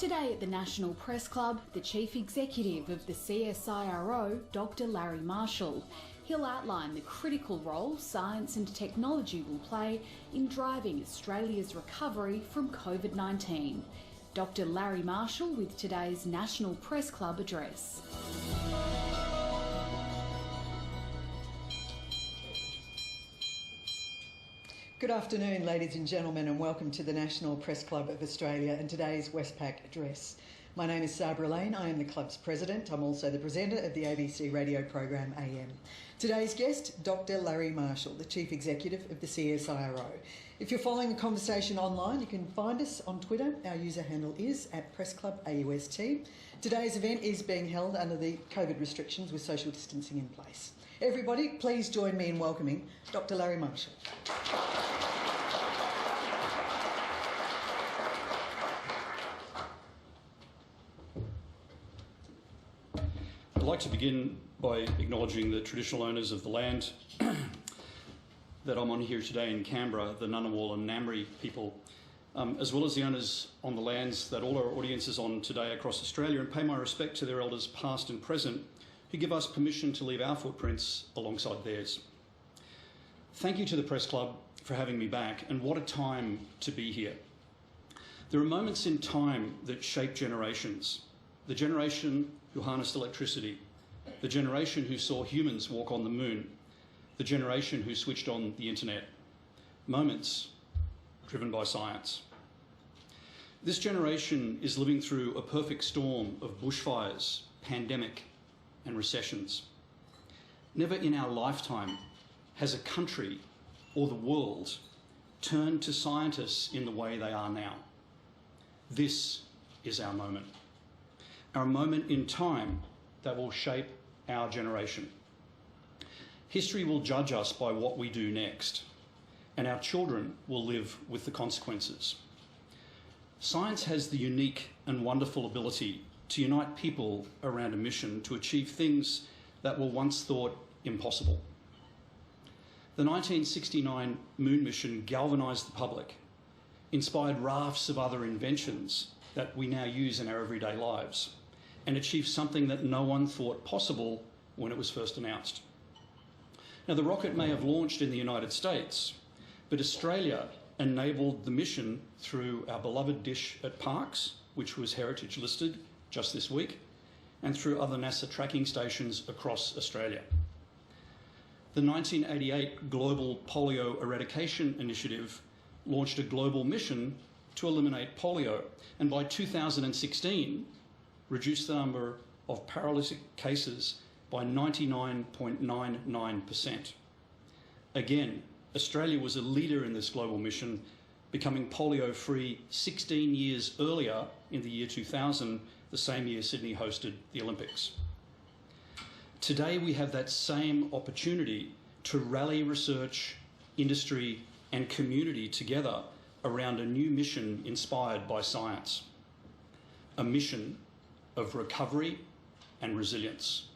Today at the National Press Club, the Chief Executive of the CSIRO, Dr. Larry Marshall. He'll outline the critical role science and technology will play in driving Australia's recovery from COVID-19. Dr. Larry Marshall with today's National Press Club address. Good afternoon, ladies and gentlemen, and welcome to the National Press Club of Australia and today's Westpac address. My name is Sabra Lane. I am the club's president. I'm also the presenter of the ABC radio program AM. Today's guest, Dr. Larry Marshall, the Chief Executive of the CSIRO. If you're following the conversation online, you can find us on Twitter. Our user handle is @PressClubAUST. Today's event is being held under the COVID restrictions with social distancing in place. Everybody, please join me in welcoming Dr. Larry Marshall. I'd like to begin by acknowledging the traditional owners of the land that I'm on here today in Canberra, the Ngunnawal and Ngambri people, as well as the owners on the lands that all our audience is on today across Australia, and pay my respect to their elders past and present who give us permission to leave our footprints alongside theirs. Thank you to the Press Club for having me back, and what a time to be here. There are moments in time that shape generations. The generation who harnessed electricity, the generation who saw humans walk on the moon, the generation who switched on the internet. Moments driven by science. This generation is living through a perfect storm of bushfires, pandemic, and recessions. Never in our lifetime has a country or the world turned to scientists in the way they are now. This is our moment. Our moment in time that will shape our generation. History will judge us by what we do next, and our children will live with the consequences. Science has the unique and wonderful ability to unite people around a mission to achieve things that were once thought impossible. The 1969 moon mission galvanised the public, inspired rafts of other inventions that we now use in our everyday lives, and achieved something that no one thought possible when it was first announced. Now, the rocket may have launched in the United States, but Australia enabled the mission through our beloved dish at Parkes, which was heritage listed just this week, and through other NASA tracking stations across Australia. The 1988 Global Polio Eradication Initiative launched a global mission to eliminate polio, and by 2016, reduced the number of paralytic cases by 99.99%. Again, Australia was a leader in this global mission, becoming polio-free 16 years earlier in the year 2000, the same year Sydney hosted the Olympics. Today we have that same opportunity to rally research, industry and community together around a new mission inspired by science. A mission of recovery and resilience.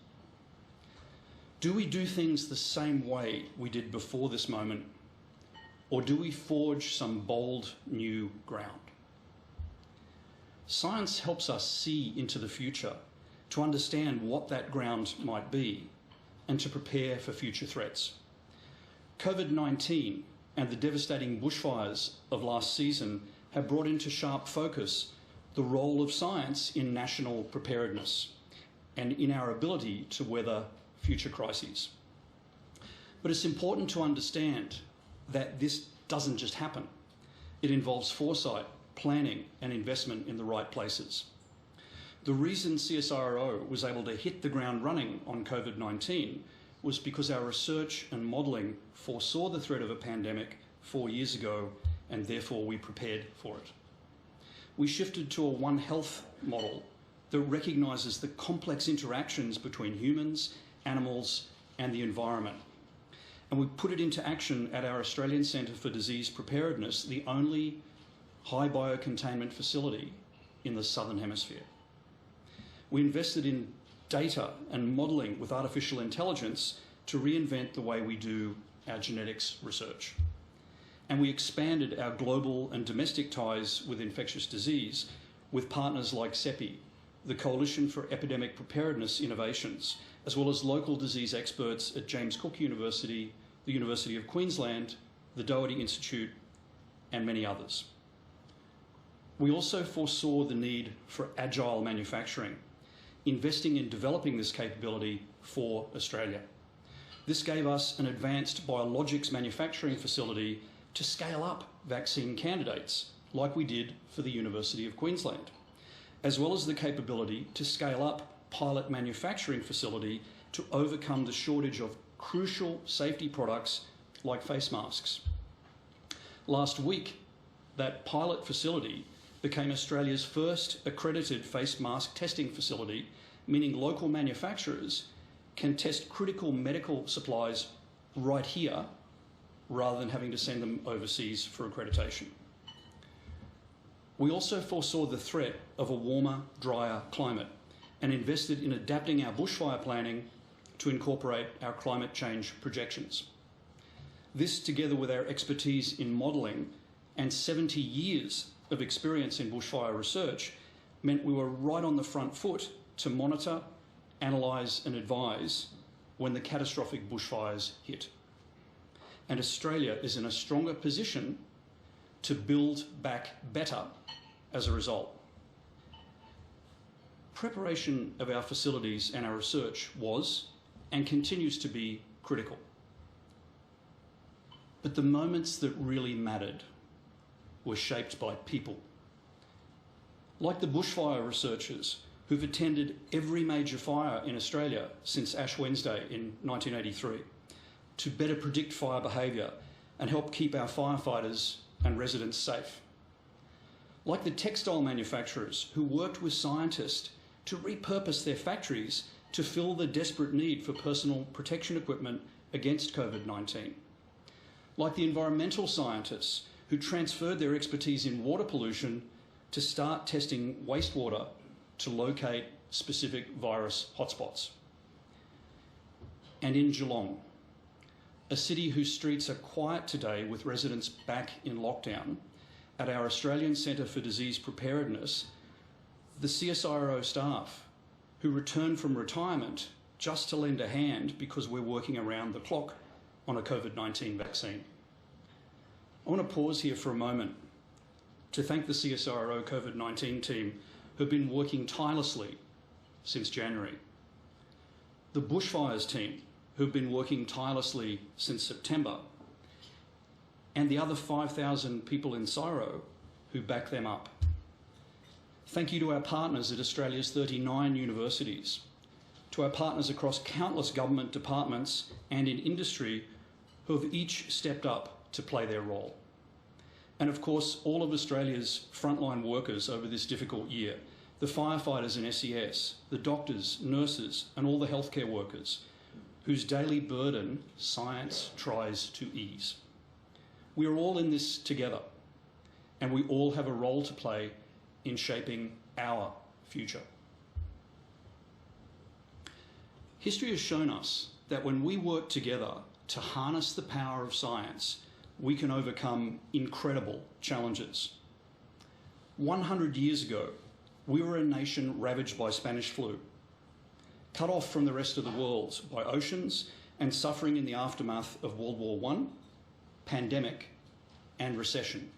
Do we do things the same way we did before this moment, or do we forge some bold new ground? Science helps us see into the future, to understand what that ground might be, and to prepare for future threats. COVID-19 and the devastating bushfires of last season have brought into sharp focus the role of science in national preparedness and in our ability to weather future crises. But it's important to understand that this doesn't just happen. It involves foresight, planning and investment in the right places. The reason CSIRO was able to hit the ground running on COVID-19 was because our research and modelling foresaw the threat of a pandemic 4 years ago, and therefore we prepared for it. We shifted to a One Health model that recognises the complex interactions between humans, animals and the environment. And we put it into action at our Australian Centre for Disease Preparedness, the only high biocontainment facility in the Southern Hemisphere. We invested in data and modelling with artificial intelligence to reinvent the way we do our genetics research. And we expanded our global and domestic ties with infectious disease with partners like CEPI, the Coalition for Epidemic Preparedness Innovations, as well as local disease experts at James Cook University, the University of Queensland, the Doherty Institute, and many others. We also foresaw the need for agile manufacturing, investing in developing this capability for Australia. This gave us an advanced biologics manufacturing facility to scale up vaccine candidates, like we did for the University of Queensland, as well as the capability to scale up pilot manufacturing facility to overcome the shortage of crucial safety products like face masks. Last week, that pilot facility became Australia's first accredited face mask testing facility, meaning local manufacturers can test critical medical supplies right here rather than having to send them overseas for accreditation. We also foresaw the threat of a warmer, drier climate and invested in adapting our bushfire planning to incorporate our climate change projections. This, together with our expertise in modelling and 70 years of experience in bushfire research, meant we were right on the front foot to monitor, analyse and advise when the catastrophic bushfires hit. And Australia is in a stronger position to build back better as a result. Preparation of our facilities and our research was and continues to be critical. But the moments that really mattered were shaped by people. Like the bushfire researchers who've attended every major fire in Australia since Ash Wednesday in 1983 to better predict fire behaviour and help keep our firefighters and residents safe. Like the textile manufacturers who worked with scientists to repurpose their factories to fill the desperate need for personal protection equipment against COVID-19. Like the environmental scientists who transferred their expertise in water pollution to start testing wastewater to locate specific virus hotspots. And in Geelong, a city whose streets are quiet today with residents back in lockdown, at our Australian Centre for Disease Preparedness, the CSIRO staff who returned from retirement just to lend a hand because we're working around the clock on a COVID-19 vaccine. I want to pause here for a moment to thank the CSIRO COVID-19 team who've been working tirelessly since January, the bushfires team who've been working tirelessly since September, and the other 5,000 people in Csiro who back them up. Thank you to our partners at Australia's 39 universities, to our partners across countless government departments and in industry who have each stepped up to play their role. And of course, all of Australia's frontline workers over this difficult year, the firefighters in SES, the doctors, nurses, and all the healthcare workers whose daily burden science tries to ease. We are all in this together, and we all have a role to play in shaping our future. History has shown us that when we work together to harness the power of science, we can overcome incredible challenges. 100 years ago, we were a nation ravaged by Spanish flu, cut off from the rest of the world by oceans and suffering in the aftermath of World War I, pandemic, and recession.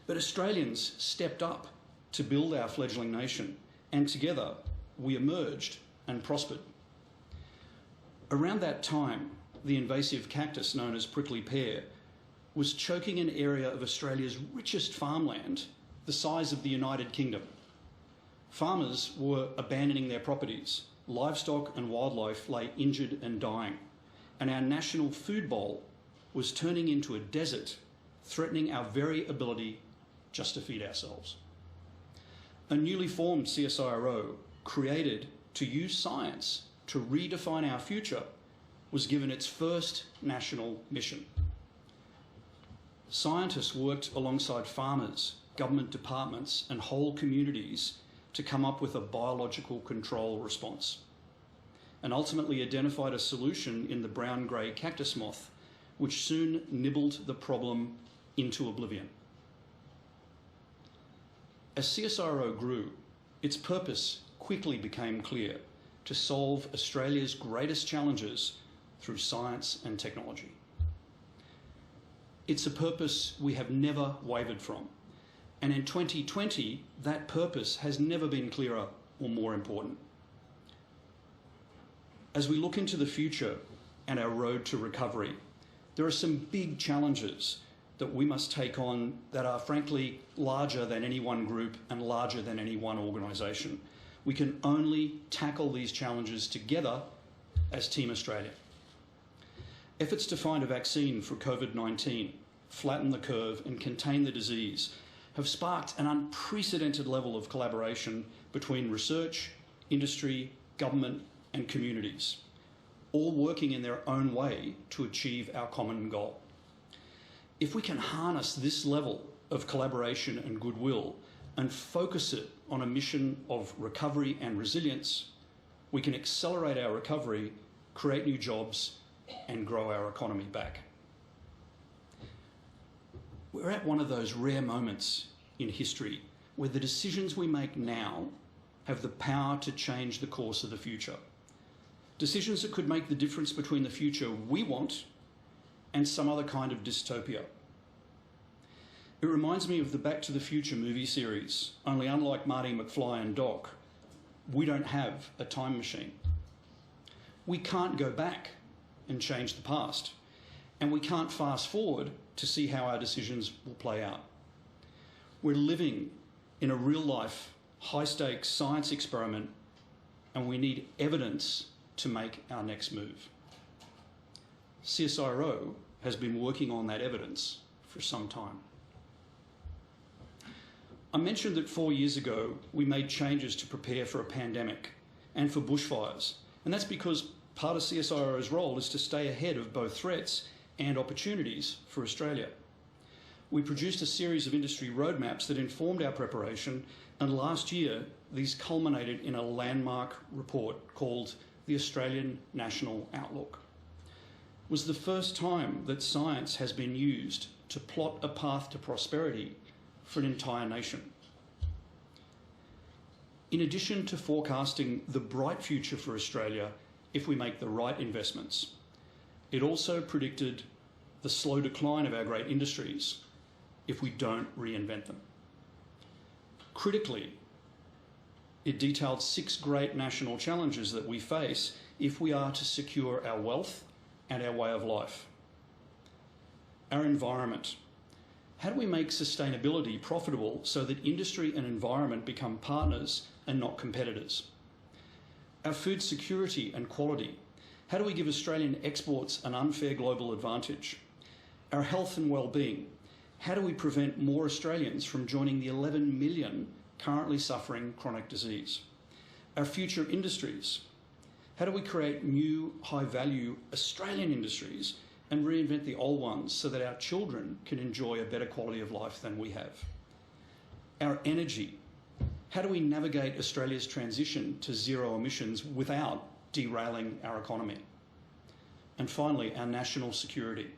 But Australians stepped up to build our fledgling nation, and together we emerged and prospered. Around that time, the invasive cactus known as prickly pear was choking an area of Australia's richest farmland, the size of the United Kingdom. Farmers were abandoning their properties. Livestock and wildlife lay injured and dying, and our national food bowl was turning into a desert, threatening our very ability just to feed ourselves. A newly formed CSIRO, created to use science to redefine our future, was given its first national mission. Scientists worked alongside farmers, government departments, and whole communities to come up with a biological control response, and ultimately identified a solution in the brown-grey cactus moth, which soon nibbled the problem into oblivion. As CSIRO grew, its purpose quickly became clear: to solve Australia's greatest challenges through science and technology. It's a purpose we have never wavered from, and in 2020, that purpose has never been clearer or more important. As we look into the future and our road to recovery, there are some big challenges that we must take on that are frankly larger than any one group and larger than any one organisation. We can only tackle these challenges together as Team Australia. Efforts to find a vaccine for COVID-19, flatten the curve and contain the disease have sparked an unprecedented level of collaboration between research, industry, government and communities, all working in their own way to achieve our common goal. If we can harness this level of collaboration and goodwill and focus it on a mission of recovery and resilience, we can accelerate our recovery, create new jobs and grow our economy back. We're at one of those rare moments in history where the decisions we make now have the power to change the course of the future. Decisions that could make the difference between the future we want and some other kind of dystopia. It reminds me of the Back to the Future movie series, only unlike Marty McFly and Doc, we don't have a time machine. We can't go back and change the past, and we can't fast forward to see how our decisions will play out. We're living in a real-life, high-stakes science experiment, and we need evidence to make our next move. CSIRO has been working on that evidence for some time. I mentioned that 4 years ago we made changes to prepare for a pandemic and for bushfires, and that's because part of CSIRO's role is to stay ahead of both threats and opportunities for Australia. We produced a series of industry roadmaps that informed our preparation, and last year these culminated in a landmark report called the Australian National Outlook. It was the first time that science has been used to plot a path to prosperity for an entire nation. In addition to forecasting the bright future for Australia if we make the right investments, it also predicted the slow decline of our great industries if we don't reinvent them. Critically, it detailed 6 great national challenges that we face if we are to secure our wealth and our way of life. Our environment. How do we make sustainability profitable so that industry and environment become partners and not competitors? Our food security and quality. How do we give Australian exports an unfair global advantage? Our health and well-being. How do we prevent more Australians from joining the 11 million currently suffering chronic disease? Our future industries. How do we create new high-value Australian industries and reinvent the old ones so that our children can enjoy a better quality of life than we have? Our energy. How do we navigate Australia's transition to zero emissions without derailing our economy? And finally, our national security.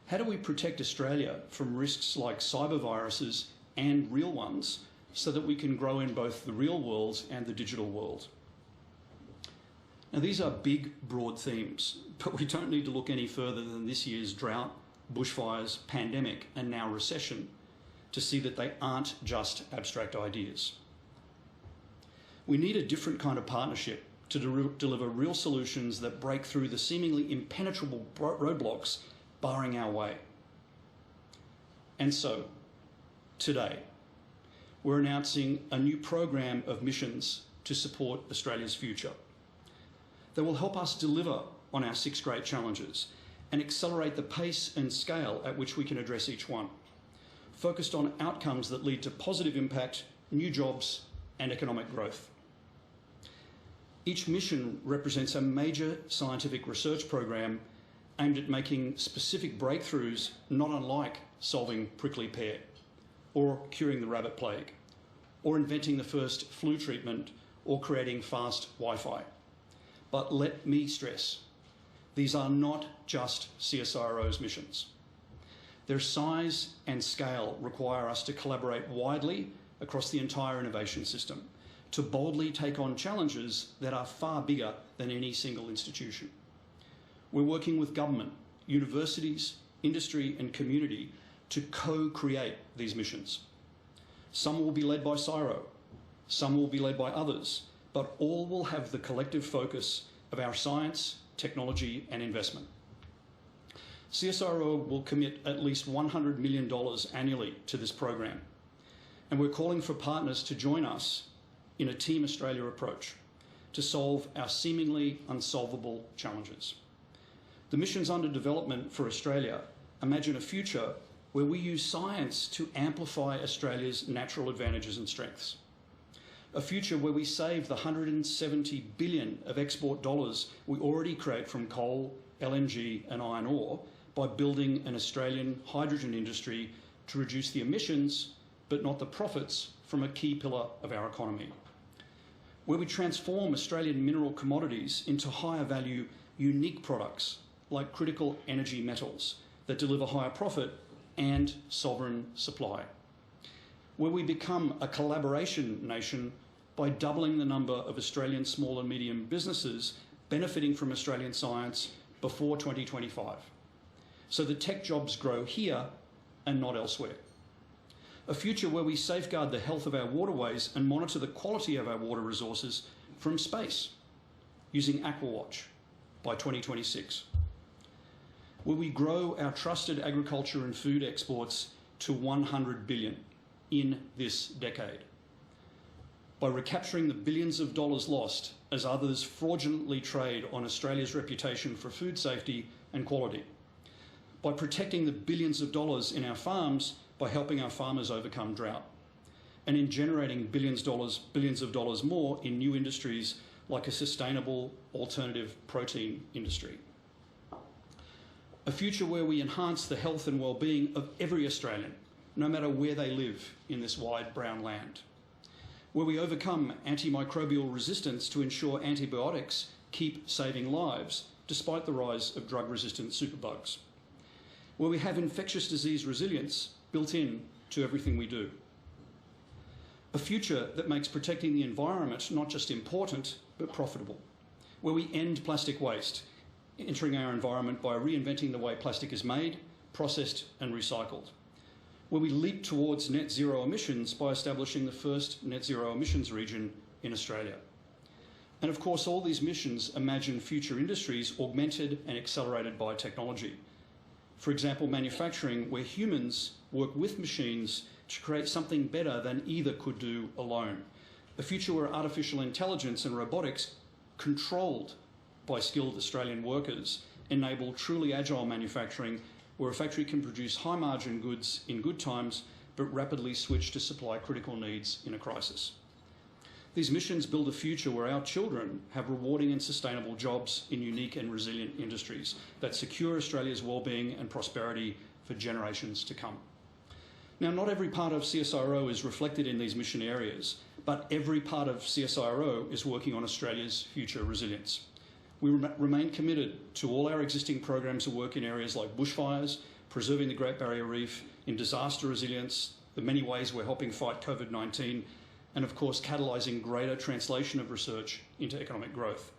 How do we protect Australia from risks like cyber viruses and real ones so that we can grow in both the real world and the digital world? Now, these are big, broad themes, but we don't need to look any further than this year's drought, bushfires, pandemic, and now recession to see that they aren't just abstract ideas. We need a different kind of partnership to deliver real solutions that break through the seemingly impenetrable roadblocks barring our way. And so, today, we're announcing a new program of missions to support Australia's future that will help us deliver on our 6 great challenges and accelerate the pace and scale at which we can address each one, focused on outcomes that lead to positive impact, new jobs, and economic growth. Each mission represents a major scientific research program aimed at making specific breakthroughs not unlike solving prickly pear, or curing the rabbit plague, or inventing the first flu treatment, or creating fast Wi-Fi. But let me stress, these are not just CSIRO's missions. Their size and scale require us to collaborate widely across the entire innovation system to boldly take on challenges that are far bigger than any single institution. We're working with government, universities, industry and community to co-create these missions. Some will be led by Csiro, some will be led by others, but all will have the collective focus of our science, technology and investment. CSIRO will commit at least $100 million annually to this program, and we're calling for partners to join us in a Team Australia approach to solve our seemingly unsolvable challenges. The missions under development for Australia imagine a future where we use science to amplify Australia's natural advantages and strengths. A future where we save the $170 billion of export dollars we already create from coal, LNG and iron ore by building an Australian hydrogen industry to reduce the emissions but not the profits from a key pillar of our economy. Where we transform Australian mineral commodities into higher value, unique products like critical energy metals that deliver higher profit and sovereign supply. Where we become a collaboration nation by doubling the number of Australian small and medium businesses benefiting from Australian science before 2025, so the tech jobs grow here and not elsewhere. A future where we safeguard the health of our waterways and monitor the quality of our water resources from space using AquaWatch by 2026. Where we grow our trusted agriculture and food exports to $100 billion in this decade. By recapturing the billions of dollars lost as others fraudulently trade on Australia's reputation for food safety and quality. By protecting the billions of dollars in our farms by helping our farmers overcome drought. And in generating billions of dollars more in new industries like a sustainable alternative protein industry. A future where we enhance the health and well-being of every Australian, no matter where they live in this wide brown land. Where we overcome antimicrobial resistance to ensure antibiotics keep saving lives despite the rise of drug-resistant superbugs. Where we have infectious disease resilience built in to everything we do. A future that makes protecting the environment not just important, but profitable. Where we end plastic waste, entering our environment by reinventing the way plastic is made, processed and recycled. Where we leap towards net zero emissions by establishing the first net zero emissions region in Australia. And of course, all these missions imagine future industries augmented and accelerated by technology. For example, manufacturing, where humans work with machines to create something better than either could do alone. A future where artificial intelligence and robotics, controlled by skilled Australian workers, enable truly agile manufacturing, where a factory can produce high-margin goods in good times, but rapidly switch to supply critical needs in a crisis. These missions build a future where our children have rewarding and sustainable jobs in unique and resilient industries that secure Australia's well-being and prosperity for generations to come. Now, not every part of CSIRO is reflected in these mission areas, but every part of CSIRO is working on Australia's future resilience. We remain committed to all our existing programs of work in areas like bushfires, preserving the Great Barrier Reef, in disaster resilience, the many ways we're helping fight COVID-19, and of course catalysing greater translation of research into economic growth.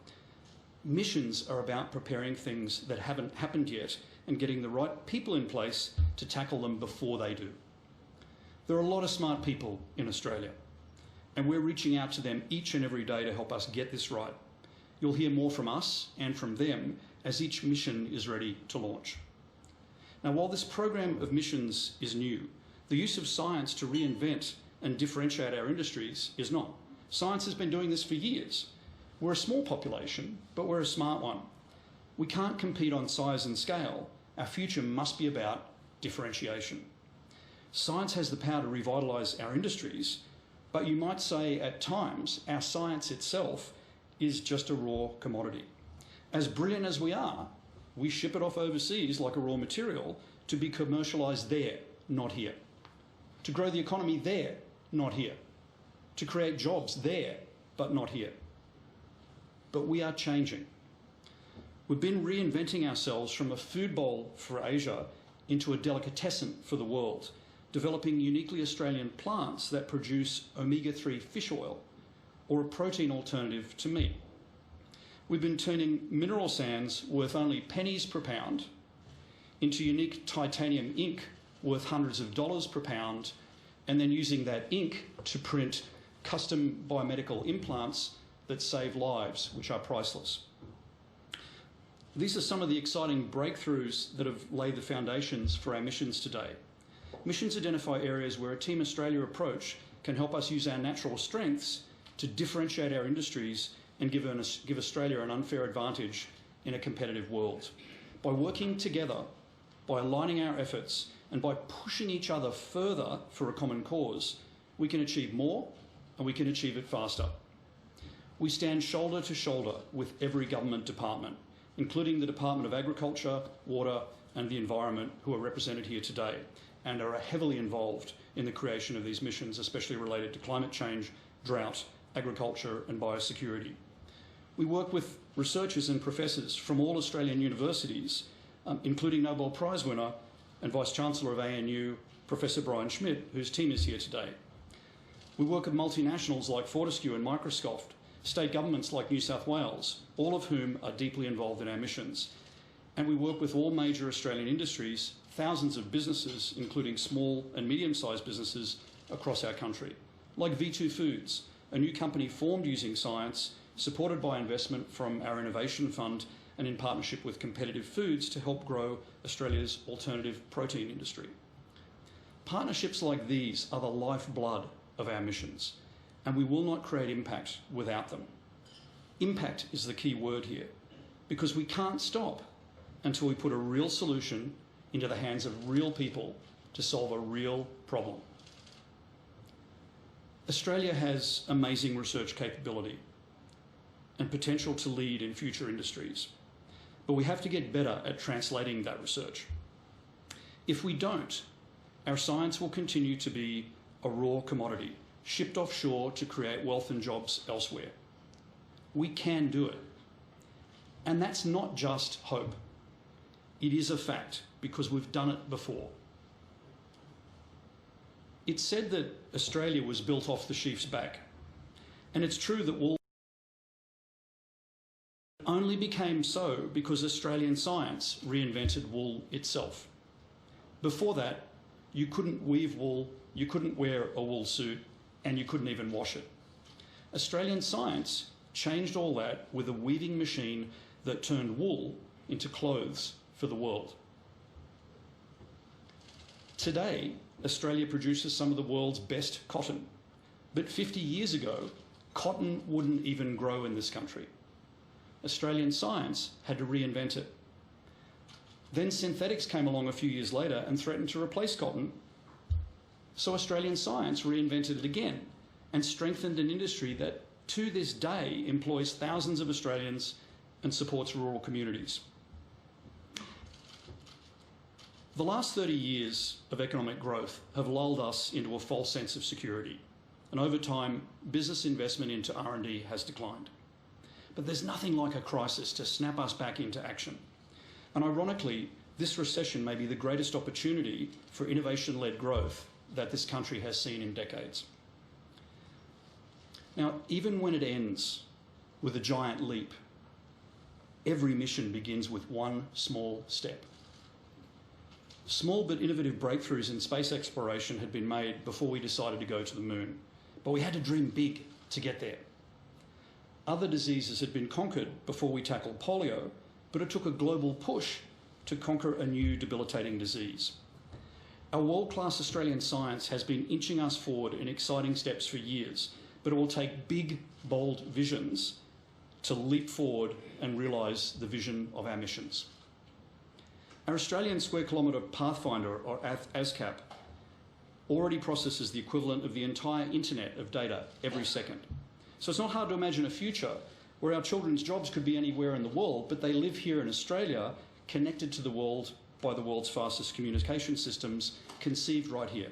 Missions are about preparing things that haven't happened yet and getting the right people in place to tackle them before they do. There are a lot of smart people in Australia, and we're reaching out to them each and every day to help us get this right. You'll hear more from us and from them as each mission is ready to launch. Now, while this program of missions is new, the use of science to reinvent and differentiate our industries is not. Science has been doing this for years. We're a small population, but we're a smart one. We can't compete on size and scale. Our future must be about differentiation. Science has the power to revitalise our industries, but you might say at times our science itself is just a raw commodity. As brilliant as we are, we ship it off overseas like a raw material to be commercialised there, not here. To grow the economy there, not here. To create jobs there, but not here. But we are changing. We've been reinventing ourselves from a food bowl for Asia into a delicatessen for the world, developing uniquely Australian plants that produce omega-3 fish oil or a protein alternative to meat. We've been turning mineral sands worth only pennies per pound into unique titanium ink worth hundreds of dollars per pound, and then using that ink to print custom biomedical implants that save lives, which are priceless. These are some of the exciting breakthroughs that have laid the foundations for our missions today. Missions identify areas where a Team Australia approach can help us use our natural strengths to differentiate our industries and give Australia an unfair advantage in a competitive world. By working together, by aligning our efforts, and by pushing each other further for a common cause, we can achieve more and we can achieve it faster. We stand shoulder to shoulder with every government department, including the Department of Agriculture, Water and the Environment, who are represented here today and are heavily involved in the creation of these missions, especially related to climate change, drought, agriculture and biosecurity. We work with researchers and professors from all Australian universities, including Nobel Prize winner and Vice-Chancellor of ANU, Professor Brian Schmidt, whose team is here today. We work with multinationals like Fortescue and Microsoft, state governments like New South Wales, all of whom are deeply involved in our missions. And we work with all major Australian industries, thousands of businesses, including small and medium-sized businesses across our country, like V2 Foods, a new company formed using science, supported by investment from our Innovation Fund and in partnership with Competitive Foods to help grow Australia's alternative protein industry. Partnerships like these are the lifeblood of our missions, and we will not create impact without them. Impact is the key word here, because we can't stop until we put a real solution into the hands of real people to solve a real problem. Australia has amazing research capability and potential to lead in future industries, but we have to get better at translating that research. If we don't, our science will continue to be a raw commodity, shipped offshore to create wealth and jobs elsewhere. We can do it. And that's not just hope. It is a fact, because we've done it before. It's said that Australia was built off the sheep's back, and it's true that wool only became so because Australian science reinvented wool itself. Before that, you couldn't weave wool, you couldn't wear a wool suit, and you couldn't even wash it. Australian science changed all that with a weaving machine that turned wool into clothes for the world. Today, Australia produces some of the world's best cotton, but 50 years ago, cotton wouldn't even grow in this country. Australian science had to reinvent it. Then synthetics came along a few years later and threatened to replace cotton, so Australian science reinvented it again and strengthened an industry that to this day employs thousands of Australians and supports rural communities. The last 30 years of economic growth have lulled us into a false sense of security, and over time, business investment into R&D has declined. But there's nothing like a crisis to snap us back into action. And ironically, this recession may be the greatest opportunity for innovation-led growth that this country has seen in decades. Now, even when it ends with a giant leap, every mission begins with one small step. Small but innovative breakthroughs in space exploration had been made before we decided to go to the moon, but we had to dream big to get there. Other diseases had been conquered before we tackled polio, but it took a global push to conquer a new debilitating disease. Our world-class Australian science has been inching us forward in exciting steps for years, but it will take big, bold visions to leap forward and realise the vision of our missions. Our Australian Square Kilometre Pathfinder, or ASCAP, already processes the equivalent of the entire internet of data every second. So it's not hard to imagine a future where our children's jobs could be anywhere in the world, but they live here in Australia, connected to the world by the world's fastest communication systems, conceived right here.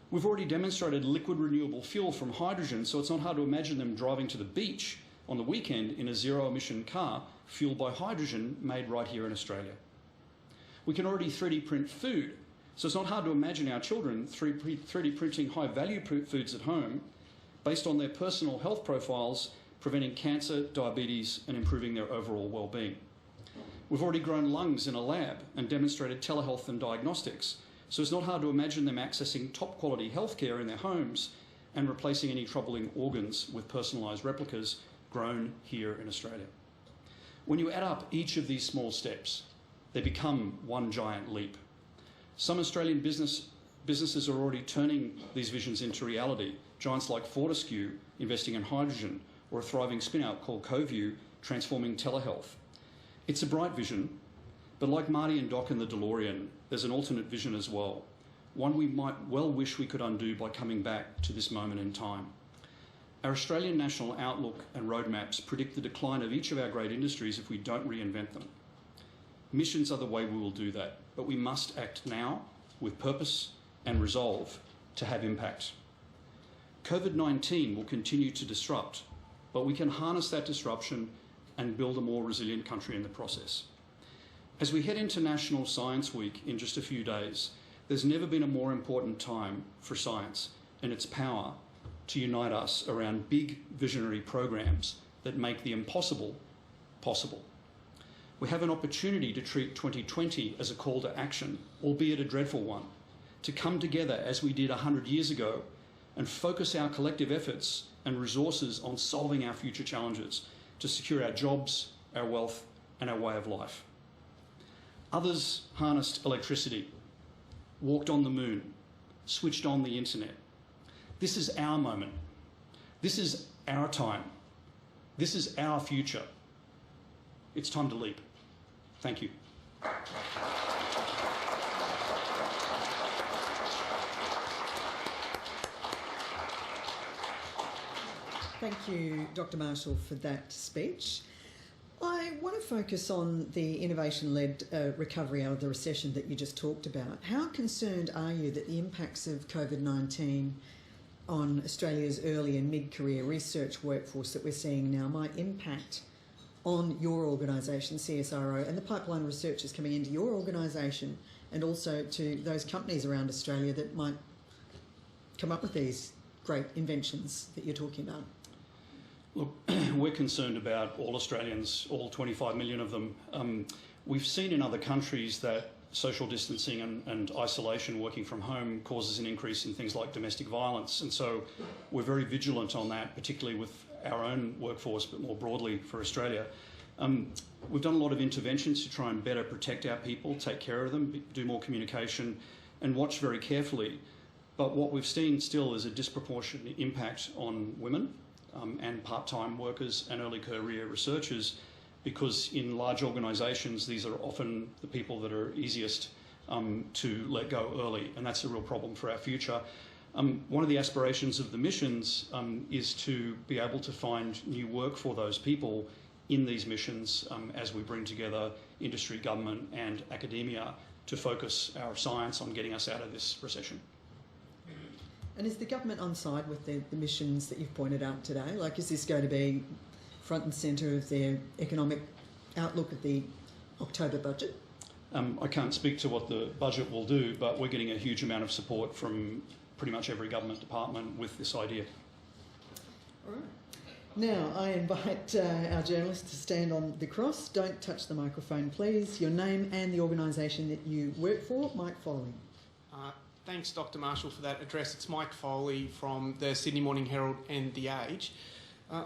We've already demonstrated liquid renewable fuel from hydrogen, so it's not hard to imagine them driving to the beach on the weekend in a zero-emission car fueled by hydrogen made right here in Australia. We can already 3D print food, So it's not hard to imagine our children 3D printing high-value foods at home based on their personal health profiles, preventing cancer, diabetes, and improving their overall well-being. We've already grown lungs in a lab and demonstrated telehealth and diagnostics, so it's not hard to imagine them accessing top-quality healthcare in their homes and replacing any troubling organs with personalised replicas grown here in Australia. When you add up each of these small steps, they become one giant leap. Some Australian businesses are already turning these visions into reality. Giants like Fortescue investing in hydrogen, or a thriving spin-out called CoView transforming telehealth. It's a bright vision, but like Marty and Doc in the DeLorean, there's an alternate vision as well, one we might well wish we could undo by coming back to this moment in time. Our Australian national outlook and roadmaps predict the decline of each of our great industries if we don't reinvent them. Missions are the way we will do that, but we must act now with purpose and resolve to have impact. COVID-19 will continue to disrupt, but we can harness that disruption and build a more resilient country in the process. As we head into National Science Week in just a few days, there's never been a more important time for science and its power to unite us around big visionary programs that make the impossible possible. We have an opportunity to treat 2020 as a call to action, albeit a dreadful one, to come together as we did 100 years ago and focus our collective efforts and resources on solving our future challenges to secure our jobs, our wealth, and our way of life. Others harnessed electricity, walked on the moon, switched on the internet. This is our moment. This is our time. This is our future. It's time to leap. Thank you. Thank you, Dr. Marshall, for that speech. I want to focus on the innovation-led recovery out of the recession that you just talked about. How concerned are you that the impacts of COVID-19 on Australia's early and mid-career research workforce that we're seeing now might impact on your organisation, CSIRO, and the pipeline of researchers coming into your organisation, and also to those companies around Australia that might come up with these great inventions that you're talking about? Look, we're concerned about all Australians, all 25 million of them. We've seen in other countries that social distancing and isolation, working from home, causes an increase in things like domestic violence. And so we're very vigilant on that, particularly with our own workforce, but more broadly for Australia. We've done a lot of interventions to try and better protect our people, take care of them, do more communication, and watch very carefully. But what we've seen still is a disproportionate impact on women and part-time workers and early career researchers, because in large organisations, these are often the people that are easiest to let go early, and that's a real problem for our future. One of the aspirations of the missions is to be able to find new work for those people in these missions as we bring together industry, government and academia to focus our science on getting us out of this recession. And is the government on side with the missions that you've pointed out today? Like, is this going to be front and centre of their economic outlook at the October budget? I can't speak to what the budget will do, but we're getting a huge amount of support from pretty much every government department with this idea. All right. Now, I invite our journalists to stand on the cross. Don't touch the microphone, please. Your name and the organisation that you work for. Mike Foley. Thanks, Dr. Marshall, for that address. It's Mike Foley from the Sydney Morning Herald and The Age.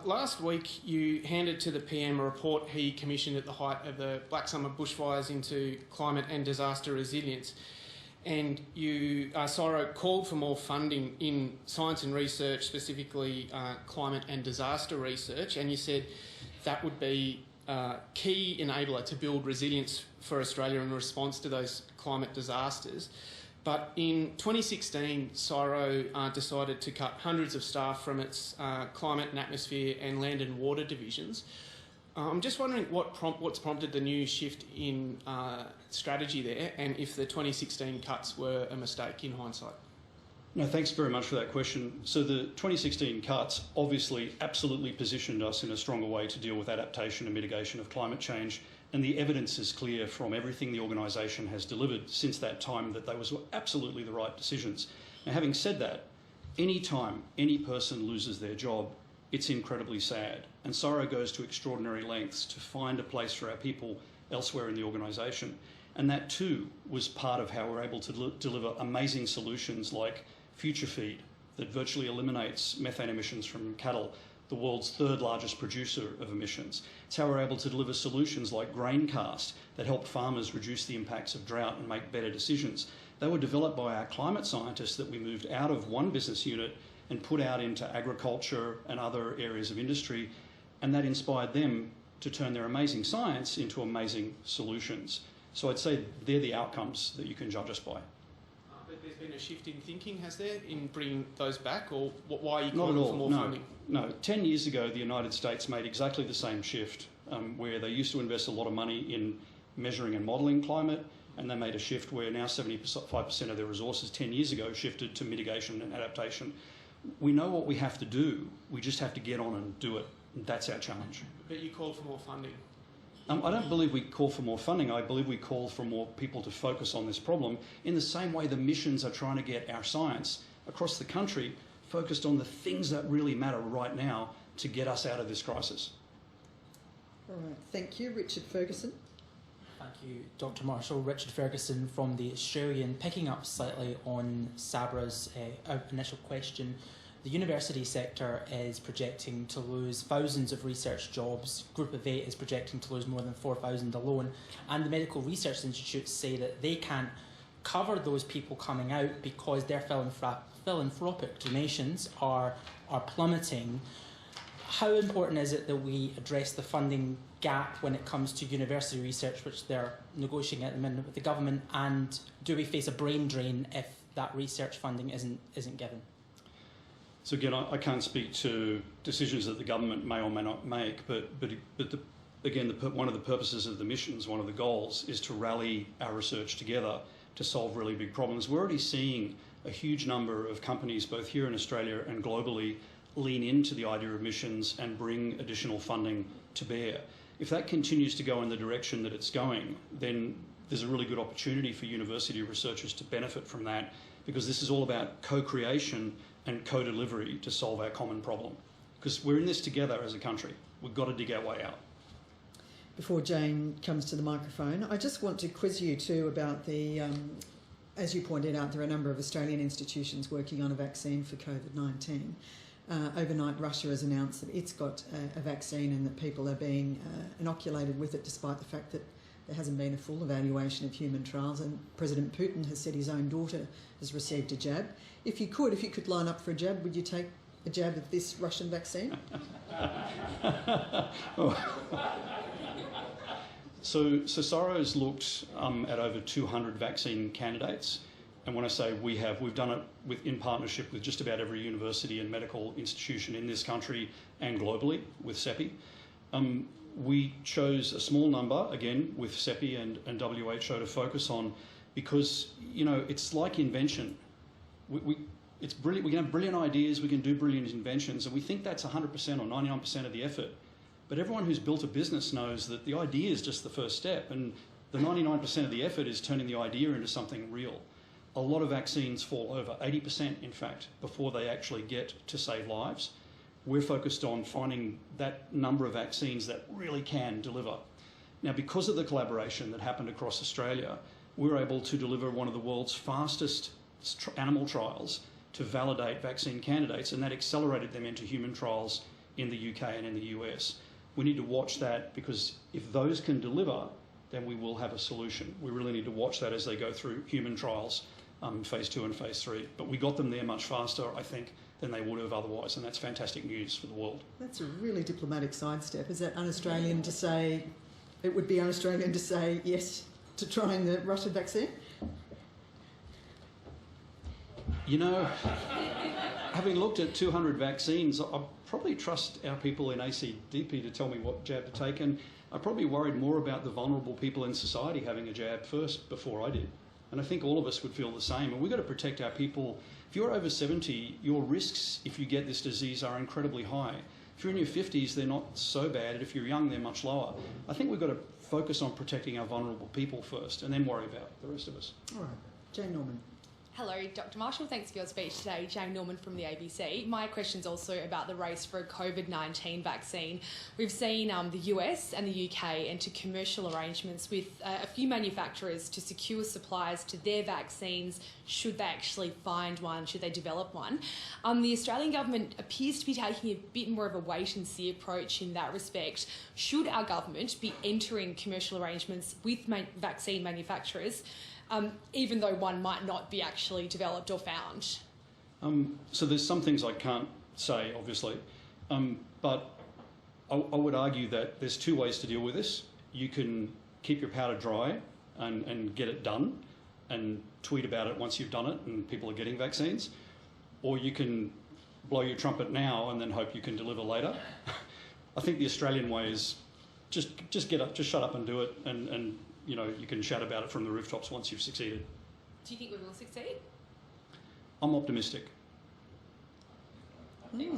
Last week, you handed to the PM a report he commissioned at the height of the Black Summer bushfires into climate and disaster resilience. And you, CSIRO, called for more funding in science and research, specifically climate and disaster research, and you said that would be a key enabler to build resilience for Australia in response to those climate disasters. But in 2016, CSIRO decided to cut hundreds of staff from its climate and atmosphere and land and water divisions. I'm just wondering what's prompted the new shift in strategy there, and if the 2016 cuts were a mistake in hindsight. No, thanks very much for that question. So the 2016 cuts obviously absolutely positioned us in a stronger way to deal with adaptation and mitigation of climate change And the evidence is clear from everything the organisation has delivered since that time that those were absolutely the right decisions. Now, having said that, any time any person loses their job, it's incredibly sad. And Csiro goes to extraordinary lengths to find a place for our people elsewhere in the organisation. And that too was part of how we're able to deliver amazing solutions like Future Feed, that virtually eliminates methane emissions from cattle, the world's third largest producer of emissions. It's how we're able to deliver solutions like Graincast that help farmers reduce the impacts of drought and make better decisions. They were developed by our climate scientists that we moved out of one business unit and put out into agriculture and other areas of industry, and that inspired them to turn their amazing science into amazing solutions. So I'd say they're the outcomes that you can judge us by. But there's been a shift in thinking, has there, in bringing those back, or why are you calling for more funding? No. 10 years ago, the United States made exactly the same shift, where they used to invest a lot of money in measuring and modelling climate, and they made a shift where now 75% of their resources 10 years ago shifted to mitigation and adaptation. We know what we have to do, we just have to get on and do it. That's our challenge. But you called for more funding. I don't believe we call for more funding. I believe we call for more people to focus on this problem in the same way the missions are trying to get our science across the country focused on the things that really matter right now to get us out of this crisis. All right, thank you. Richard Ferguson. Thank you, Dr. Marshall. Richard Ferguson from the Australian. Picking up slightly on Sabra's initial question, the university sector is projecting to lose thousands of research jobs. Group of 8 is projecting to lose more than 4,000 alone. And the medical research institutes say that they can't cover those people coming out because their philanthropic donations are plummeting. How important is it that we address the funding gap when it comes to university research, which they're negotiating at the minute with the government, and do we face a brain drain if that research funding isn't given? So again, I can't speak to decisions that the government may or may not make, but one of the purposes of the missions, one of the goals, is to rally our research together to solve really big problems. We're already seeing a huge number of companies, both here in Australia and globally, lean into the idea of missions and bring additional funding to bear. If that continues to go in the direction that it's going, then there's a really good opportunity for university researchers to benefit from that, because this is all about co-creation and co-delivery to solve our common problem. Because we're in this together as a country. We've got to dig our way out. Before Jane comes to the microphone, I just want to quiz you too about the, as you pointed out, there are a number of Australian institutions working on a vaccine for COVID-19. Overnight, Russia has announced that it's got a vaccine and that people are being inoculated with it, despite the fact that there hasn't been a full evaluation of human trials, and President Putin has said his own daughter has received a jab. If you could line up for a jab, would you take a jab of this Russian vaccine? So Ciro's looked at over 200 vaccine candidates, and when I say we've done it in partnership with just about every university and medical institution in this country and globally with CEPI. We chose a small number, again, with CEPI and WHO to focus on, because, it's like invention. It's brilliant. We can have brilliant ideas, we can do brilliant inventions, and we think that's 100% or 99% of the effort. But everyone who's built a business knows that the idea is just the first step, and the 99% of the effort is turning the idea into something real. A lot of vaccines fall over, 80% in fact, before they actually get to save lives. We're focused on finding that number of vaccines that really can deliver. Now, because of the collaboration that happened across Australia, we were able to deliver one of the world's fastest animal trials to validate vaccine candidates, and that accelerated them into human trials in the UK and in the US. We need to watch that, because if those can deliver, then we will have a solution. We really need to watch that as they go through human trials, phase 2 and phase 3. But we got them there much faster, I think, than they would have otherwise, and that's fantastic news for the world. That's a really diplomatic sidestep. Is that un-Australian to say, it would be un-Australian to say yes to trying the Russian vaccine? Having looked at 200 vaccines, I probably trust our people in ACDP to tell me what jab to take, and I probably worried more about the vulnerable people in society having a jab first before I did. And I think all of us would feel the same, and we've got to protect our people. If you're over 70, your risks, if you get this disease, are incredibly high. If you're in your 50s, they're not so bad. If you're young, they're much lower. I think we've got to focus on protecting our vulnerable people first and then worry about the rest of us. All right. Jane Norman. Hello, Dr. Marshall. Thanks for your speech today. Jane Norman from the ABC. My question's also about the race for a COVID-19 vaccine. We've seen the US and the UK enter commercial arrangements with a few manufacturers to secure supplies to their vaccines should they actually find one, should they develop one. The Australian government appears to be taking a bit more of a wait-and-see approach in that respect. Should our government be entering commercial arrangements with vaccine manufacturers, even though one might not be actually developed or found? So there's some things I can't say, obviously, but I would argue that there's two ways to deal with this. You can keep your powder dry and get it done and tweet about it once you've done it and people are getting vaccines, or you can blow your trumpet now and then hope you can deliver later. I think the Australian way is just shut up and do it, and you know, you can shout about it from the rooftops once you've succeeded. Do you think we will succeed? I'm optimistic. Annika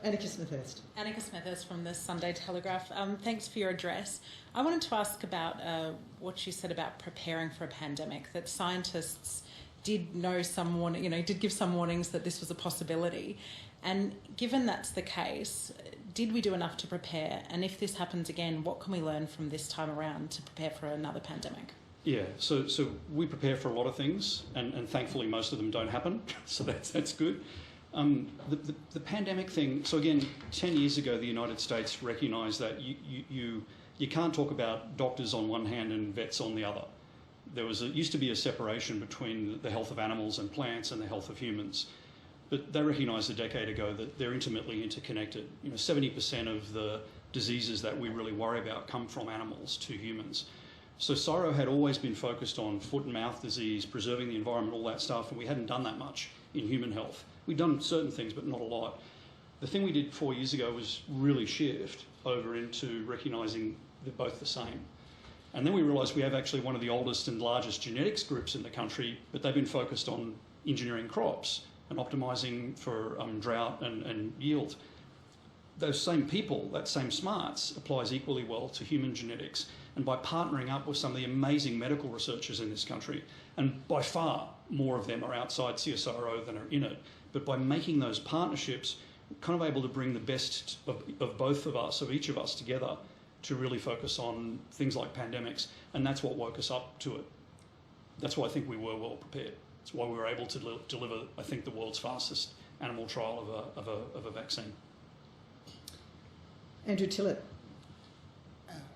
Smithhurst. Annika Smithhurst from the Sunday Telegraph. Thanks for your address. I wanted to ask about what you said about preparing for a pandemic, that scientists did know some warning, did give some warnings that this was a possibility. And given that's the case, did we do enough to prepare? And if this happens again, what can we learn from this time around to prepare for another pandemic? Yeah, so we prepare for a lot of things, and thankfully most of them don't happen, so that's good. The pandemic thing, so again, 10 years ago the United States recognised that you can't talk about doctors on one hand and vets on the other. There used to be a separation between the health of animals and plants and the health of humans. But they recognised a decade ago that they're intimately interconnected. 70% of the diseases that we really worry about come from animals to humans. So Csiro had always been focused on foot and mouth disease, preserving the environment, all that stuff, and we hadn't done that much in human health. We'd done certain things, but not a lot. The thing we did 4 years ago was really shift over into recognising they're both the same. And then we realised we have actually one of the oldest and largest genetics groups in the country, but they've been focused on engineering crops and optimising for drought and yield. Those same people, that same smarts, applies equally well to human genetics. And by partnering up with some of the amazing medical researchers in this country, and by far more of them are outside CSIRO than are in it, but by making those partnerships, we're kind of able to bring the best of both of us, of each of us together, to really focus on things like pandemics. And that's what woke us up to it. That's why I think we were well prepared. It's why we were able to deliver, I think, the world's fastest animal trial of a vaccine. Andrew Tillett.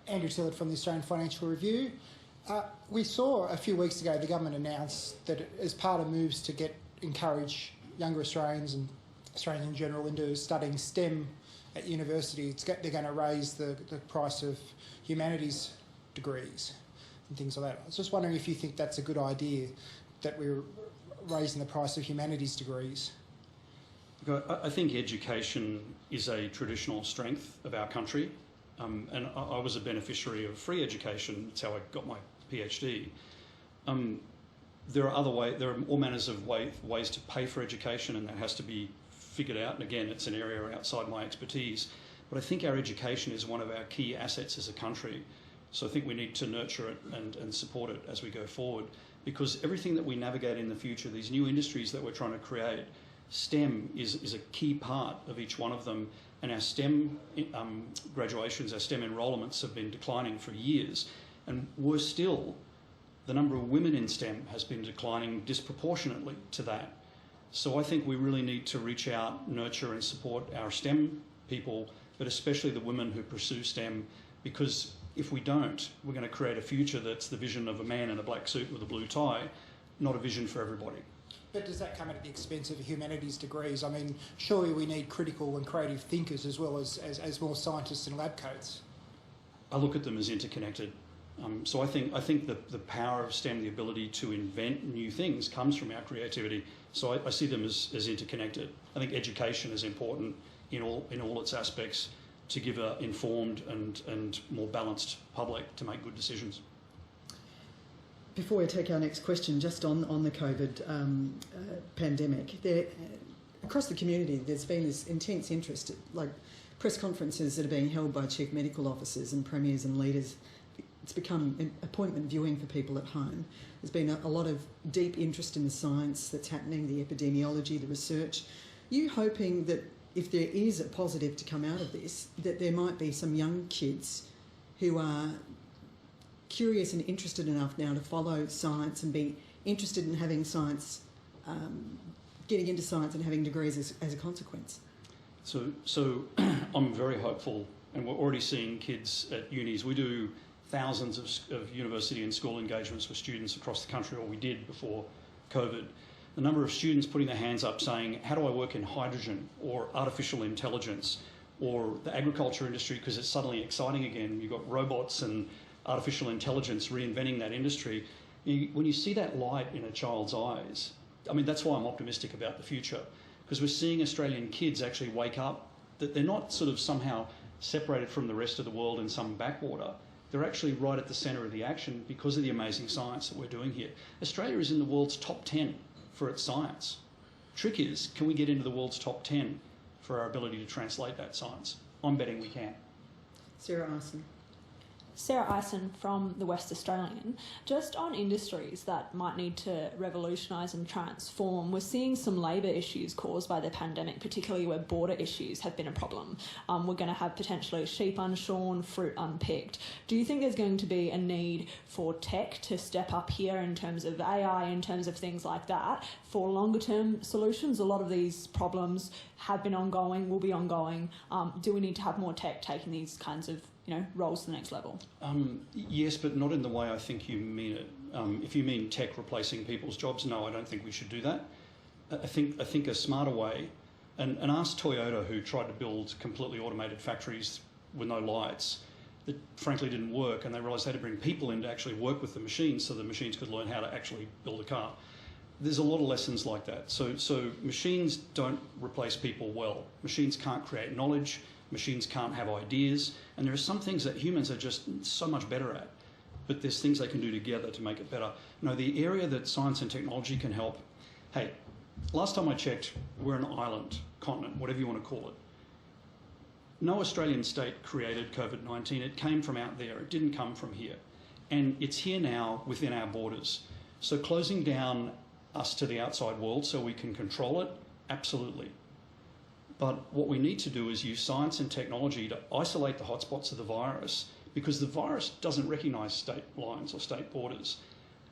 Andrew Tillett from the Australian Financial Review. We saw a few weeks ago the government announced that as part of moves to encourage younger Australians and Australians in general into studying STEM at university, they're going to raise the price of humanities degrees and things like that. I was just wondering if you think that's a good idea, that we're raising the price of humanities degrees. I think education is a traditional strength of our country, and I was a beneficiary of free education. That's how I got my PhD. There are all manners of ways to pay for education, and that has to be figured out. And again, it's an area outside my expertise. But I think our education is one of our key assets as a country. So I think we need to nurture it and support it as we go forward, because everything that we navigate in the future, these new industries that we're trying to create, STEM is a key part of each one of them. And our STEM graduations, our STEM enrolments have been declining for years. And worse still, the number of women in STEM has been declining disproportionately to that. So I think we really need to reach out, nurture and support our STEM people, but especially the women who pursue STEM, because if we don't, we're going to create a future that's the vision of a man in a black suit with a blue tie, not a vision for everybody. But does that come at the expense of humanities degrees? I mean, surely we need critical and creative thinkers as well as more scientists and lab coats. I look at them as interconnected. So I think the power of STEM, the ability to invent new things, comes from our creativity. So I see them as interconnected. I think education is important in all its aspects to give an informed and more balanced public to make good decisions. Before we take our next question, just on the COVID pandemic, across the community, there's been this intense interest, like press conferences that are being held by chief medical officers and premiers and leaders. It's become an appointment viewing for people at home. There's been a lot of deep interest in the science that's happening, the epidemiology, the research. You hoping that if there is a positive to come out of this, that there might be some young kids who are curious and interested enough now to follow science and be interested in having science, getting into science and having degrees as a consequence? So I'm very hopeful, and we're already seeing kids at unis. We do thousands of university and school engagements with students across the country, or we did before COVID. The number of students putting their hands up saying, how do I work in hydrogen or artificial intelligence or the agriculture industry, because it's suddenly exciting again. You've got robots and artificial intelligence reinventing that industry. When you see that light in a child's eyes, I mean, that's why I'm optimistic about the future, because we're seeing Australian kids actually wake up, that they're not sort of somehow separated from the rest of the world in some backwater. They're actually right at the centre of the action because of the amazing science that we're doing here. Australia is in the world's top 10 for its science. Trick is, can we get into the world's top 10 for our ability to translate that science? I'm betting we can. Sarah Ison. Sarah Ison from the West Australian. Just on industries that might need to revolutionise and transform, we're seeing some labour issues caused by the pandemic, particularly where border issues have been a problem. We're going to have potentially sheep unshorn, fruit unpicked. Do you think there's going to be a need for tech to step up here in terms of AI, in terms of things like that, for longer term solutions? A lot of these problems have been ongoing, will be ongoing. Do we need to have more tech taking these kinds of roles to the next level? Yes, but not in the way I think you mean it. If you mean tech replacing people's jobs, no, I don't think we should do that. I think a smarter way, and ask Toyota, who tried to build completely automated factories with no lights, that frankly didn't work, and they realised they had to bring people in to actually work with the machines so the machines could learn how to actually build a car. There's a lot of lessons like that. So machines don't replace people well. Machines can't create knowledge. Machines can't have ideas, and there are some things that humans are just so much better at, but there's things they can do together to make it better. The area that science and technology can help, hey, last time I checked, we're an island, continent, whatever you want to call it. No Australian state created COVID-19. It came from out there. It didn't come from here. And it's here now within our borders. So closing down us to the outside world so we can control it, absolutely. But what we need to do is use science and technology to isolate the hotspots of the virus, because the virus doesn't recognise state lines or state borders,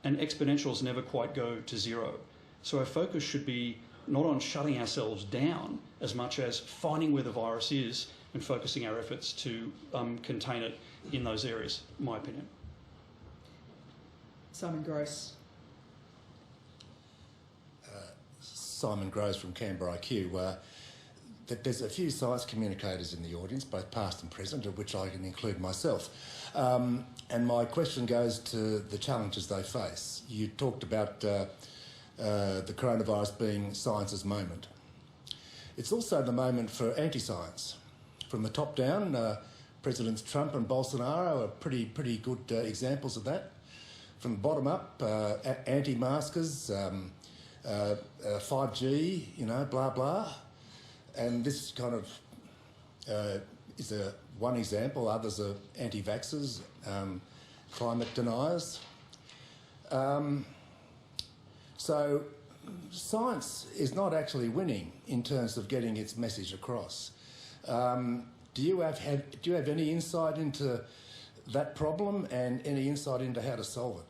and exponentials never quite go to zero. So our focus should be not on shutting ourselves down as much as finding where the virus is and focusing our efforts to contain it in those areas, in my opinion. Simon Gross. Simon Gross from Canberra IQ. That there's a few science communicators in the audience, both past and present, of which I can include myself. And my question goes to the challenges they face. You talked about the coronavirus being science's moment. It's also the moment for anti-science. From the top down, Presidents Trump and Bolsonaro are pretty good examples of that. From the bottom up, anti-maskers, 5G, blah, blah. And this kind of is one example. Others are anti-vaxxers, climate deniers. So science is not actually winning in terms of getting its message across. Do you have any insight into that problem and any insight into how to solve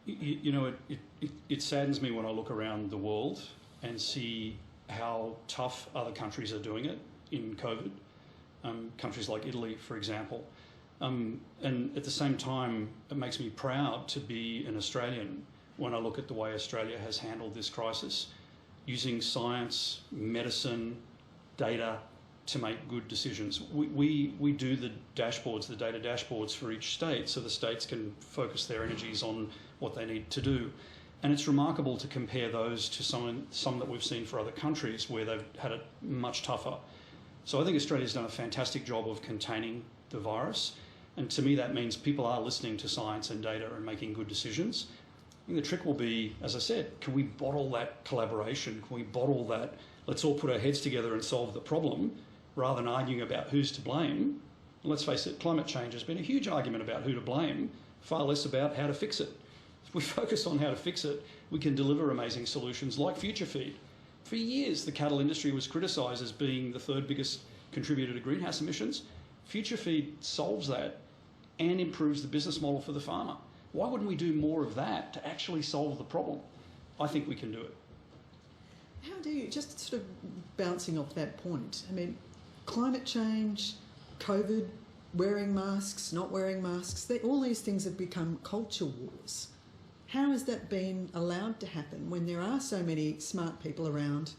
it? It saddens me when I look around the world and see how tough other countries are doing it in COVID, countries like Italy, for example. And at the same time, it makes me proud to be an Australian when I look at the way Australia has handled this crisis, using science, medicine, data to make good decisions. We do the dashboards, the data dashboards for each state, so the states can focus their energies on what they need to do. And it's remarkable to compare those to some that we've seen for other countries where they've had it much tougher. So I think Australia's done a fantastic job of containing the virus. And to me, that means people are listening to science and data and making good decisions. I think the trick will be, as I said, can we bottle that collaboration? Can we bottle that let's all put our heads together and solve the problem rather than arguing about who's to blame. And let's face it, climate change has been a huge argument about who to blame, far less about how to fix it. If we focus on how to fix it, we can deliver amazing solutions like Future Feed. For years, the cattle industry was criticised as being the third biggest contributor to greenhouse emissions. Future Feed solves that and improves the business model for the farmer. Why wouldn't we do more of that to actually solve the problem? I think we can do it. How do you, just sort of bouncing off that point, I mean, climate change, COVID, wearing masks, not wearing masks, all these things have become culture wars. How has that been allowed to happen when there are so many smart people around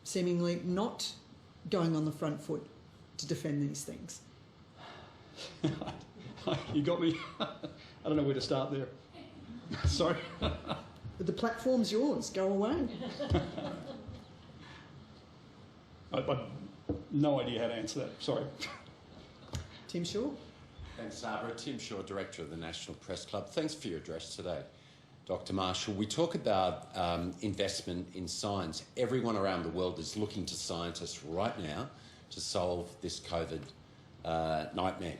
seemingly not going on the front foot to defend these things? You got me. I don't know where to start there. Sorry. But the platform's yours. Go away. I've no idea how to answer that. Sorry. Tim Shaw. Thanks, Barbara. Tim Shaw, Director of the National Press Club. Thanks for your address today, Dr. Marshall. We talk about investment in science. Everyone around the world is looking to scientists right now to solve this COVID nightmare.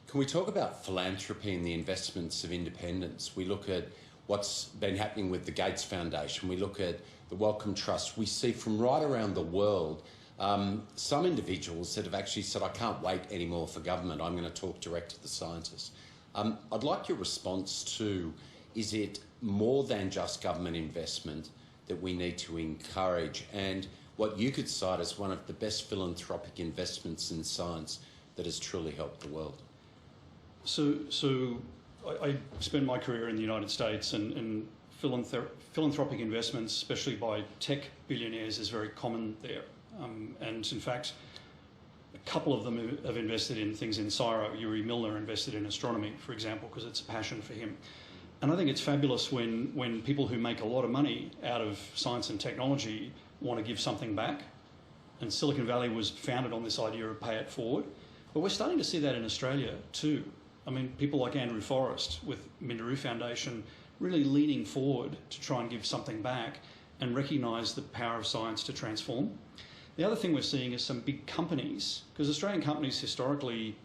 Can we talk about philanthropy and the investments of independence? We look at what's been happening with the Gates Foundation. We look at the Wellcome Trust. We see from right around the world some individuals that have actually said, I can't wait anymore for government. I'm going to talk direct to the scientists. I'd like your response to, is it more than just government investment that we need to encourage, and what you could cite as one of the best philanthropic investments in science that has truly helped the world? So I spent my career in the United States, and philanthropic investments, especially by tech billionaires, is very common there. And in fact, a couple of them have invested in things in Csiro. Yuri Milner invested in astronomy, for example, because it's a passion for him. And I think it's fabulous when people who make a lot of money out of science and technology want to give something back. And Silicon Valley was founded on this idea of pay it forward. But we're starting to see that in Australia too. I mean, people like Andrew Forrest with Minderoo Foundation really leaning forward to try and give something back and recognise the power of science to transform. The other thing we're seeing is some big companies, because Australian companies historically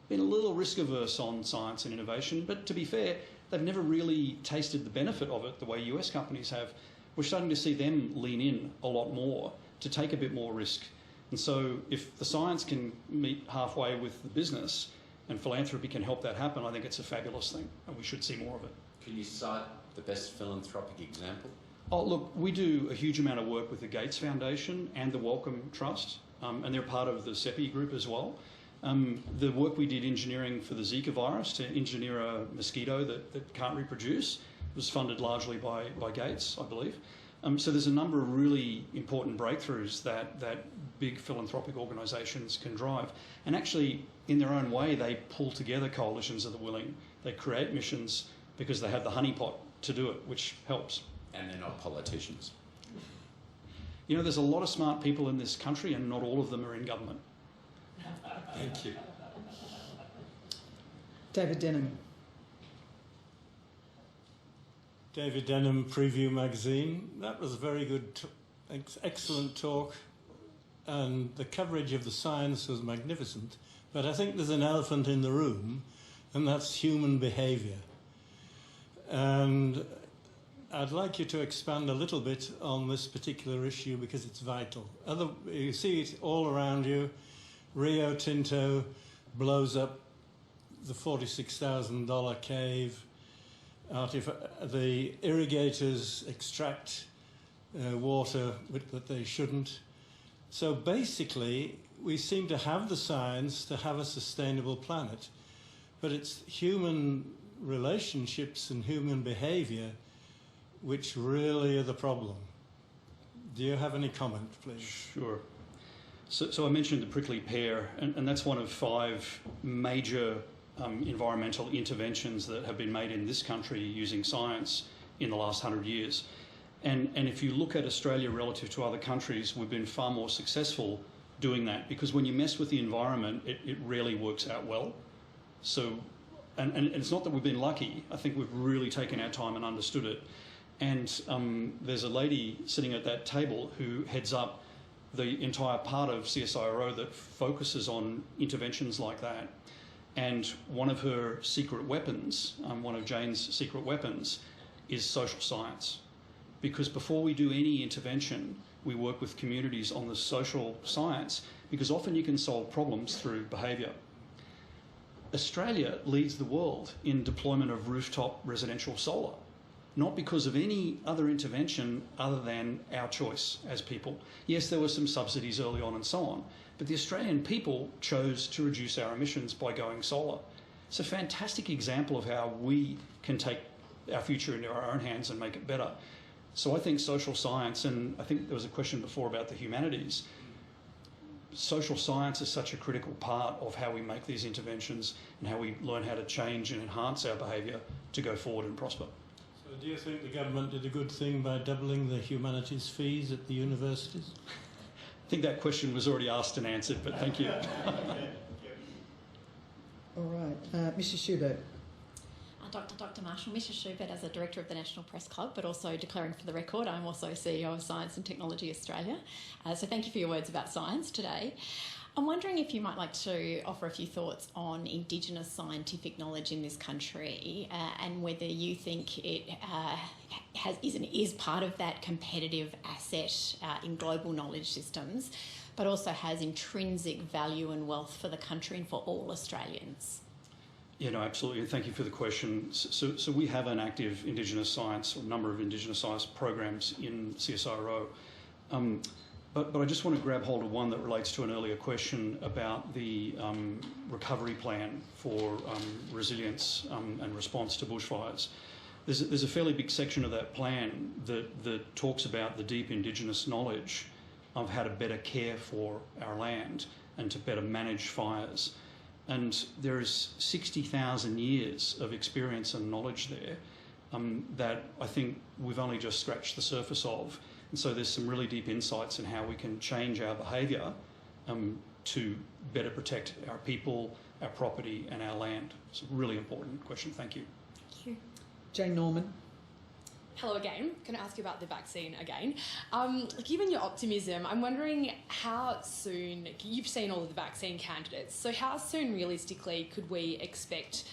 been a little risk averse on science and innovation, but to be fair, they've never really tasted the benefit of it the way US companies have. We're starting to see them lean in a lot more to take a bit more risk. And so if the science can meet halfway with the business and philanthropy can help that happen, I think it's a fabulous thing and we should see more of it. Can you cite the best philanthropic example? Oh, look, we do a huge amount of work with the Gates Foundation and the Wellcome Trust, and they're part of the CEPI group as well. The work we did engineering for the Zika virus to engineer a mosquito that can't reproduce was funded largely by Gates, I believe. So there's a number of really important breakthroughs that big philanthropic organisations can drive. And actually, in their own way, they pull together coalitions of the willing. They create missions because they have the honeypot to do it, which helps. And they're not politicians. You know, there's a lot of smart people in this country and not all of them are in government. Thank you. David Denham. David Denham, Preview Magazine. That was a very good, excellent talk, and the coverage of the science was magnificent. But I think there's an elephant in the room, and that's human behaviour. And I'd like you to expand a little bit on this particular issue because it's vital. You see it all around you. Rio Tinto blows up the $46,000 cave. The irrigators extract water that they shouldn't. So basically, we seem to have the science to have a sustainable planet, but it's human relationships and human behaviour which really are the problem. Do you have any comment, please? Sure. So I mentioned the prickly pear, and that's one of 5 major environmental interventions that have been made in this country using science in the last 100 years. And if you look at Australia relative to other countries, we've been far more successful doing that, because when you mess with the environment, it rarely works out well. So, and it's not that we've been lucky. I think we've really taken our time and understood it. And there's a lady sitting at that table who heads up the entire part of CSIRO that focuses on interventions like that. And one of her secret weapons, one of Jane's secret weapons, is social science. Because before we do any intervention, we work with communities on the social science, because often you can solve problems through behaviour. Australia leads the world in deployment of rooftop residential solar, not because of any other intervention other than our choice as people. Yes, there were some subsidies early on and so on, but the Australian people chose to reduce our emissions by going solar. It's a fantastic example of how we can take our future into our own hands and make it better. So I think social science, and I think there was a question before about the humanities, social science is such a critical part of how we make these interventions and how we learn how to change and enhance our behaviour to go forward and prosper. So do you think the government did a good thing by doubling the humanities fees at the universities? I think that question was already asked and answered, but thank you. All right. Mrs. Schubert. Dr. Marshall, Mrs. Schubert, as a Director of the National Press Club, but also declaring for the record, I'm also CEO of Science and Technology Australia. So thank you for your words about science today. I'm wondering if you might like to offer a few thoughts on Indigenous scientific knowledge in this country and whether you think it is part of that competitive asset in global knowledge systems, but also has intrinsic value and wealth for the country and for all Australians. Yeah, no, absolutely. Thank you for the question. So we have an active Indigenous science, or a number of Indigenous science programs in CSIRO. But I just want to grab hold of one that relates to an earlier question about the recovery plan for resilience and response to bushfires. There's a fairly big section of that plan that talks about the deep Indigenous knowledge of how to better care for our land and to better manage fires. And there is 60,000 years of experience and knowledge there that I think we've only just scratched the surface of. And so there's some really deep insights in how we can change our behaviour to better protect our people, our property and our land. It's a really important question. Thank you. Thank you. Jane Norman. Hello again. Can I ask you about the vaccine again? Given your optimism, I'm wondering how soon, you've seen all of the vaccine candidates, so how soon realistically could we expect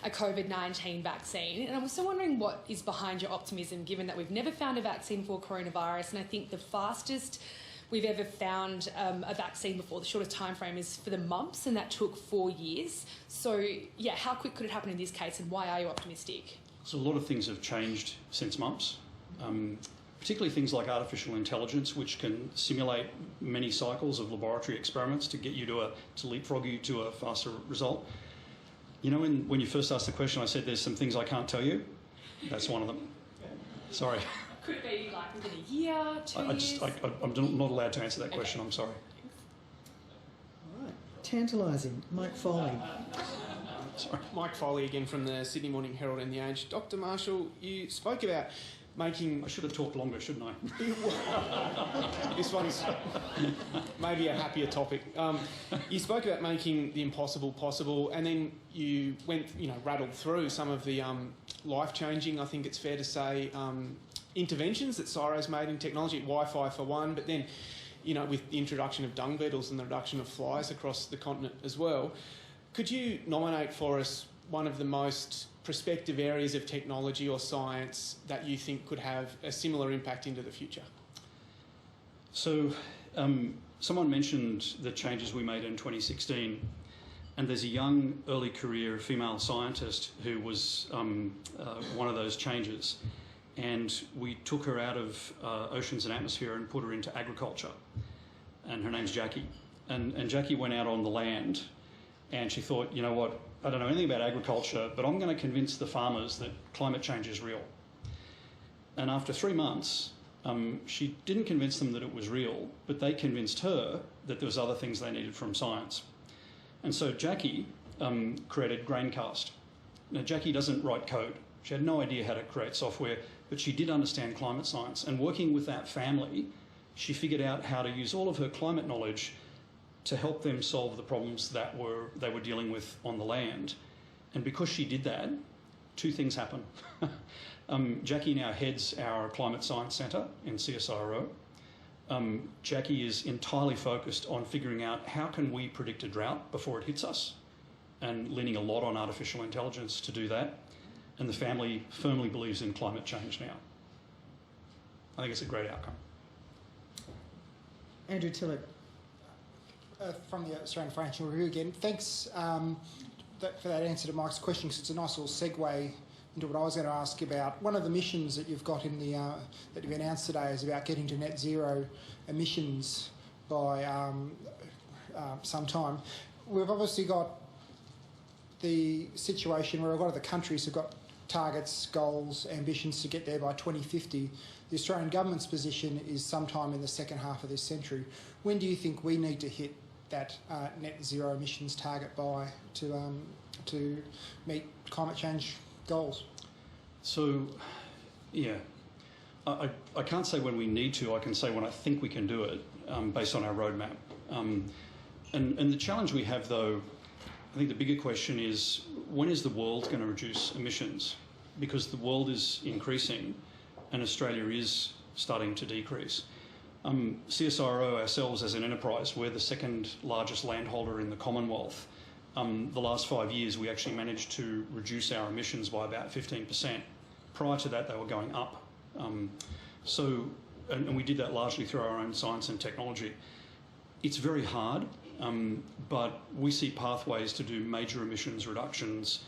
a COVID-19 vaccine? And I'm also wondering what is behind your optimism, given that we've never found a vaccine for coronavirus, and I think the fastest we've ever found a vaccine before, the shortest time frame, is for the mumps, and that took 4 years. So, yeah, how quick could it happen in this case, and why are you optimistic? So a lot of things have changed since mumps, particularly things like artificial intelligence, which can simulate many cycles of laboratory experiments to get you to leapfrog you to a faster result. You know, when you first asked the question, I said there's some things I can't tell you. That's one of them. Sorry. Could it be like within a year, 2 years? I'm not allowed to answer that question. I'm sorry. All right. Tantalising. Mike Foley. Sorry. Mike Foley again from the Sydney Morning Herald and The Age. Dr. Marshall, you spoke about making... I should have talked longer, shouldn't I? This one's maybe a happier topic. You spoke about making the impossible possible, and then you went, rattled through some of the life-changing, I think it's fair to say, interventions that CSIRO's made in technology, Wi-Fi for one, but then, with the introduction of dung beetles and the reduction of flies across the continent as well. Could you nominate for us one of the most prospective areas of technology or science that you think could have a similar impact into the future? So someone mentioned the changes we made in 2016, and there's a young early career female scientist who was one of those changes, and we took her out of oceans and atmosphere and put her into agriculture, and her name's Jackie. And Jackie went out on the land, and she thought, you know what, I don't know anything about agriculture, but I'm going to convince the farmers that climate change is real. And after 3 months, she didn't convince them that it was real, but they convinced her that there was other things they needed from science. And so Jackie created Graincast. Now, Jackie doesn't write code. She had no idea how to create software, but she did understand climate science. And working with that family, she figured out how to use all of her climate knowledge to help them solve the problems that they were dealing with on the land. And because she did that, two things happen. Jackie now heads our Climate Science Centre in CSIRO. Jackie is entirely focused on figuring out how can we predict a drought before it hits us, and leaning a lot on artificial intelligence to do that. And the family firmly believes in climate change now. I think it's a great outcome. Andrew Tillett. From the Australian Financial Review again. Thanks for that answer to Mike's question, because it's a nice little segue into what I was going to ask about. One of the missions that you've got in the that you've announced today is about getting to net zero emissions by some time. We've obviously got the situation where a lot of the countries have got targets, goals, ambitions to get there by 2050. The Australian government's position is sometime in the second half of this century. When do you think we need to hit that net zero emissions target by to meet climate change goals? So, yeah, I can't say when we need to. I can say when I think we can do it, based on our roadmap. And the challenge we have, though, I think the bigger question is, when is the world going to reduce emissions? Because the world is increasing and Australia is starting to decrease. CSIRO ourselves as an enterprise, we're the second largest landholder in the Commonwealth. The last 5 years we actually managed to reduce our emissions by about 15%. Prior to that they were going up. And we did that largely through our own science and technology. It's very hard, but we see pathways to do major emissions reductions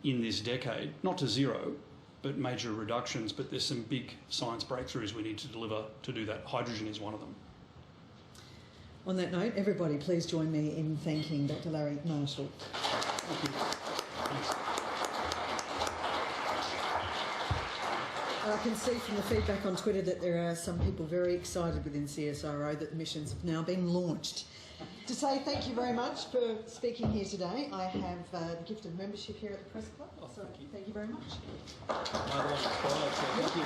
in this decade, not to zero, but major reductions. But there's some big science breakthroughs we need to deliver to do that. Hydrogen is one of them. On that note, everybody please join me in thanking Dr. Larry Marshall. Thank you. Thanks. I can see from the feedback on Twitter that there are some people very excited within CSIRO that the missions have now been launched. To say thank you very much for speaking here today, I have the gift of membership here at the Press Club. So thank you very much. Thank you.